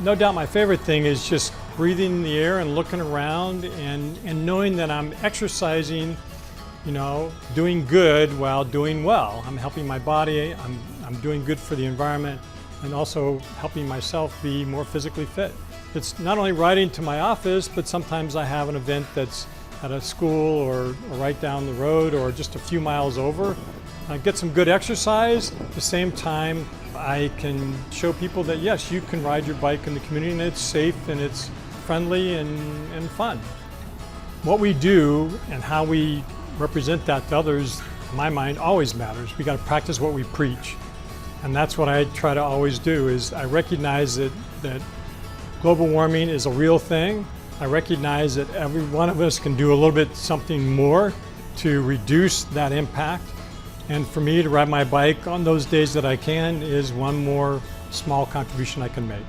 No doubt my favorite thing is just breathing the air and looking around and knowing that I'm exercising, doing good while doing well. I'm helping my body, I'm doing good for the environment, and also helping myself be more physically fit. It's not only riding to my office, but sometimes I have an event that's at a school or right down the road or just a few miles over. I get some good exercise. At the same time, I can show people that yes, you can ride your bike in the community and it's safe and it's friendly and fun. What we do and how we represent that to others, in my mind, always matters. We got to practice what we preach. And that's what I try to always do, is I recognize that global warming is a real thing. I recognize that every one of us can do a little bit something more to reduce that impact. And for me to ride my bike on those days that I can is one more small contribution I can make.